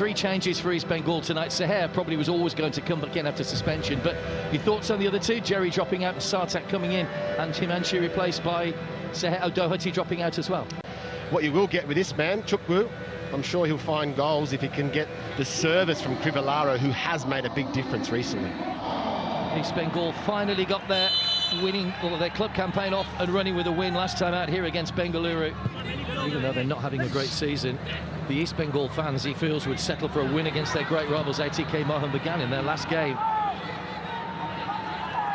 3 changes for East Bengal tonight. Seher probably was always going to come back in after suspension, but your thoughts on the other 2? Jerry dropping out and Sartak coming in, and Himanshu replaced by Seher Doherty dropping out as well. What you will get with this man, Chukwu, I'm sure he'll find goals if he can get the service from Krivellaro, who has made a big difference recently. East Bengal finally got their their club campaign off and running with a win last time out here against Bengaluru. Even though they're not having a great season, the East Bengal fans, he feels, would settle for a win against their great rivals ATK Mohun Bagan in their last game.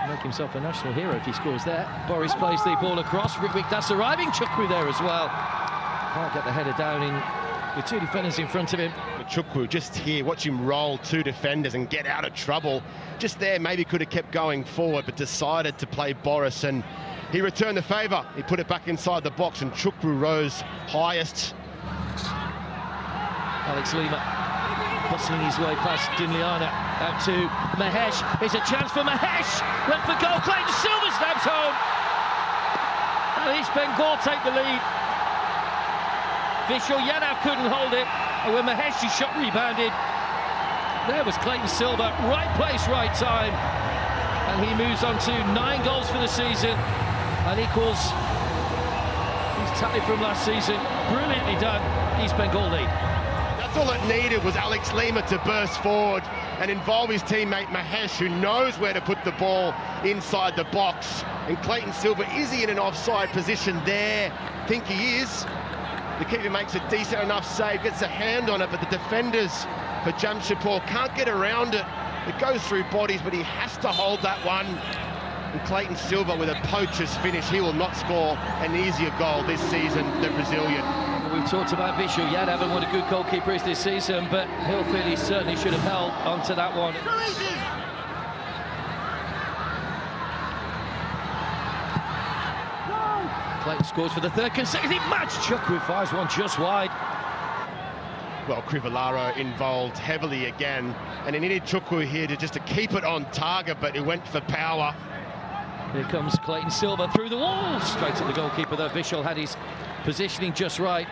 Make himself a national hero if he scores there. Boris plays the ball across. Ritwik Das arriving. Chukwu there as well. Can't get the header down in with 2 defenders in front of him. Chukwu just here, watch him roll 2 defenders and get out of trouble. Just there, maybe could have kept going forward, but decided to play Boris, and he returned the favour. He put it back inside the box, and Chukwu rose highest. Alex Lima bustling his way past Dinliana, out to Mahesh. It's a chance for Mahesh. Went for goal. Clayton Silva stabs home. And East Bengal take the lead. Vishal Yadav couldn't hold it, and when Mahesh's shot rebounded, there was Clayton Silva, right place, right time, and he moves on to 9 goals for the season and equals his tally from last season. Brilliantly done, East Bengal lead. That's all it needed, was Alex Lima to burst forward and involve his teammate Mahesh, who knows where to put the ball inside the box. And Clayton Silva, is he in an offside position there? I think he is. The keeper makes a decent enough save, gets a hand on it, but the defenders for Jamshedpur can't get around it. It goes through bodies, but he has to hold that one. And Clayton Silva with a poacher's finish. He will not score an easier goal this season, the Brazilian. We've talked about Vishal Yadav and what a good goalkeeper is this season, but Hillfield, he certainly should have held onto that one. Clayton scores for the 3rd consecutive match. Chukwu fires one just wide. Well, Krivellaro involved heavily again, and he needed Chukwu here to keep it on target, but he went for power. Here comes Clayton Silva through the wall, straight to the goalkeeper though. Vishal had his positioning just right.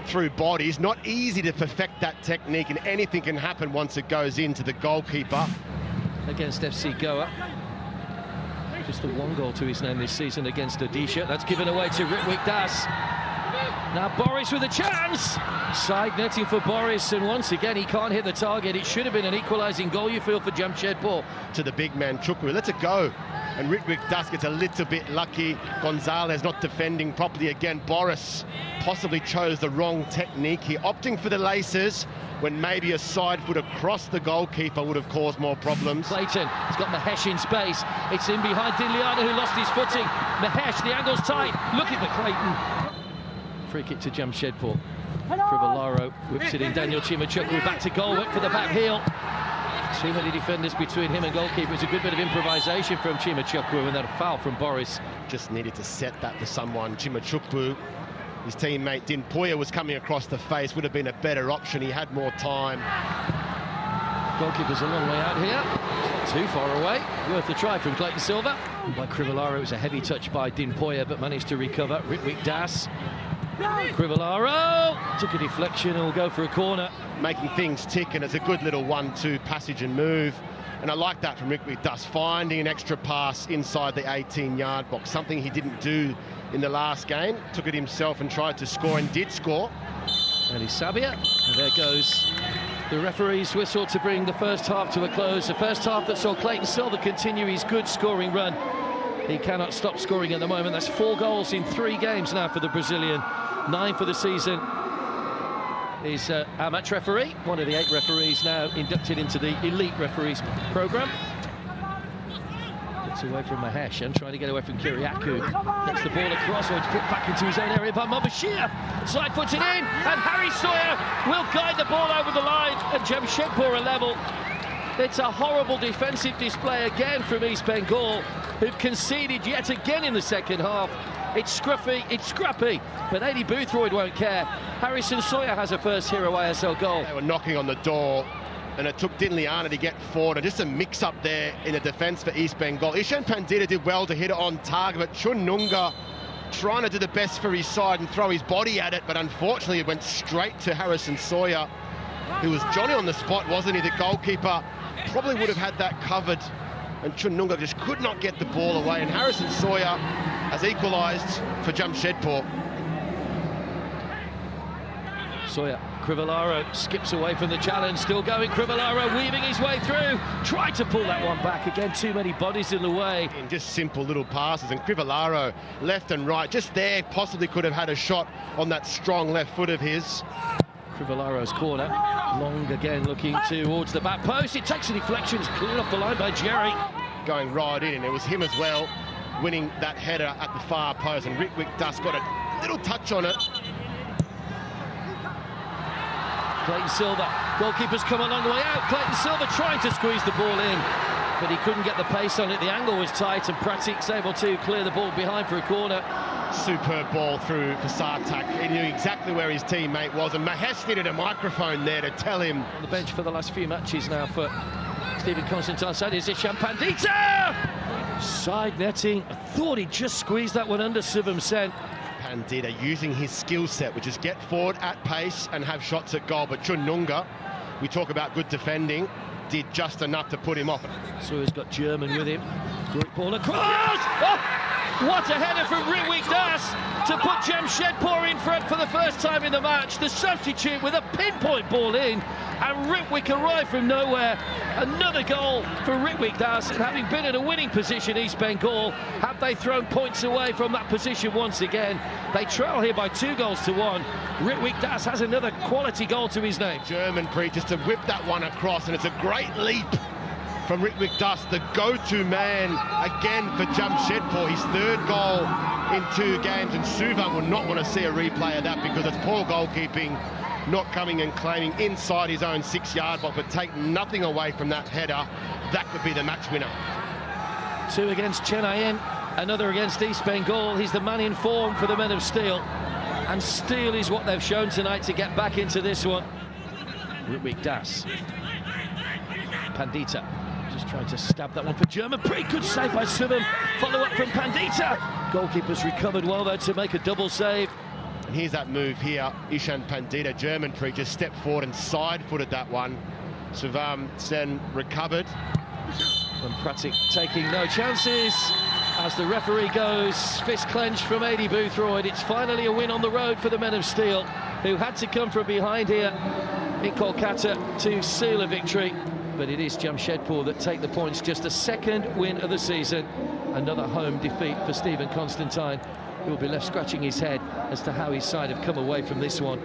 Through bodies, not easy to perfect that technique, and anything can happen once it goes into the goalkeeper. Against FC Goa. Just the 1 goal to his name this season against Odisha. That's given away to Ritwik Das. Now Boris with a chance. Side netting for Boris, and once again he can't hit the target. It should have been an equalising goal, you feel, for Jamshedpur. To the big man Chukwu, lets it go. And Ritwik Das gets a little bit lucky. Gonzalez not defending properly again. Boris possibly chose the wrong technique here, opting for the laces when maybe a side foot across the goalkeeper would have caused more problems. Clayton has got Mahesh in space. It's in behind Dinliana, who lost his footing. Mahesh, the angle's tight. Look at the Clayton. Free kick to Jamshedpur. Krivellaro whips it in. Daniel Chimachukwu back to goal, went for the back heel. Too many defenders between him and goalkeeper. It's a good bit of improvisation from Chimachukwu, and then a foul from Boris. Just needed to set that for someone. Chimachukwu, his teammate Dinpoya was coming across the face, would have been a better option. He had more time. Goalkeeper's a long way out here. It's not too far away. Worth a try from Clayton Silva. By Krivellaro, it was a heavy touch by Dinpoya, but managed to recover. Ritwik Das. Krivellaro took a deflection and will go for a corner. Making things tick, and it's a good little 1-2 passage and move. And I like that from Ritwik Das, finding an extra pass inside the 18-yard box, something he didn't do in the last game. Took it himself and tried to score, and did score. Elie Sabia, and there goes the referee's whistle to bring the first half to a close. The first half that saw Clayton Silva continue his good scoring run. He cannot stop scoring at the moment. That's 4 goals in 3 games now for the Brazilian. 9 for the season. Is our match referee, one of the 8 referees now inducted into the elite referees program. Gets away from Mahesh and trying to get away from Kiriakou. Gets the ball across, or it's put back into his own area by Mobashir. Side footed in, and Harry Sawyer will guide the ball over the line, and Jamshedpur are level. It's a horrible defensive display again from East Bengal, who've conceded yet again in the second half. It's scruffy, it's scrappy, but Aidy Boothroyd won't care. Harrison Sawyer has a first Hero ISL goal. They were knocking on the door, and it took Dinliana to get forward, and just a mix-up there in the defence for East Bengal. Ishan Pandita did well to hit it on target, but Chun Nunga trying to do the best for his side and throw his body at it, but unfortunately it went straight to Harrison Sawyer. who was Johnny on the spot, wasn't he? The goalkeeper probably would have had that covered, and Chununga just could not get the ball away, and Harrison Sawyer has equalised for Jamshedpur. Sawyer, Crivellaro skips away from the challenge, still going. Crivellaro weaving his way through, tried to pull that one back. Again, too many bodies in the way. In just simple little passes, and Crivellaro left and right, just there, possibly could have had a shot on that strong left foot of his. Crivellaro's corner, Long again looking towards the back post. It takes a deflection, it's cleared off the line by Jerry. Going right in, and it was him as well, winning that header at the far post, and Ritwik Dust got a little touch on it. Clayton Silver, goalkeeper's come a long way out. Clayton Silver trying to squeeze the ball in, but he couldn't get the pace on it. The angle was tight, and Pratik's able to clear the ball behind for a corner. Superb ball through for Sartak. He knew exactly where his teammate was, and Mahesh needed a microphone there to tell him. On the bench for the last few matches now for Stephen Constantine. Side is Ishan Pandita! Side netting. I thought he just squeezed that one under Shivam Sen. Pandita using his skill set, which is get forward at pace and have shots at goal. But Chununga, we talk about good defending, did just enough to put him off. So he's got German with him. Great ball across. Oh! What a header from Ritwik Das to put Jamshedpur in front for the first time in the match. The substitute with a pinpoint ball in, and Ritwik arrived from nowhere. Another goal for Ritwik Das, and having been in a winning position, East Bengal, have they thrown points away from that position once again? They trail here by 2-1. Ritwik Das has another quality goal to his name. German just to whip that one across, and it's a great leap from Ritwik Das, the go-to man again for Jamshedpur, his third goal in 2 games, and Suva will not want to see a replay of that because it's poor goalkeeping, not coming and claiming inside his own 6-yard box, but take nothing away from that header. That could be the match winner. 2 against Chennaiyin, another against East Bengal. He's the man in form for the Men of Steel, and Steel is what they've shown tonight to get back into this one. Ritwik Das, Pandita just trying to stab that one for German. Pretty good save by Shivam. Follow up from Pandita. Goalkeeper's recovered well though to make a double save. And here's that move here. Ishan Pandita, German just stepped forward and side-footed that one. Shivam Sen recovered. And Pratik taking no chances as the referee goes. Fist clenched from Adi Boothroyd. It's finally a win on the road for the Men of Steel, who had to come from behind here in Kolkata to seal a victory. But it is Jamshedpur that take the points. Just a second win of the season. Another home defeat for Stephen Constantine, who will be left scratching his head as to how his side have come away from this one.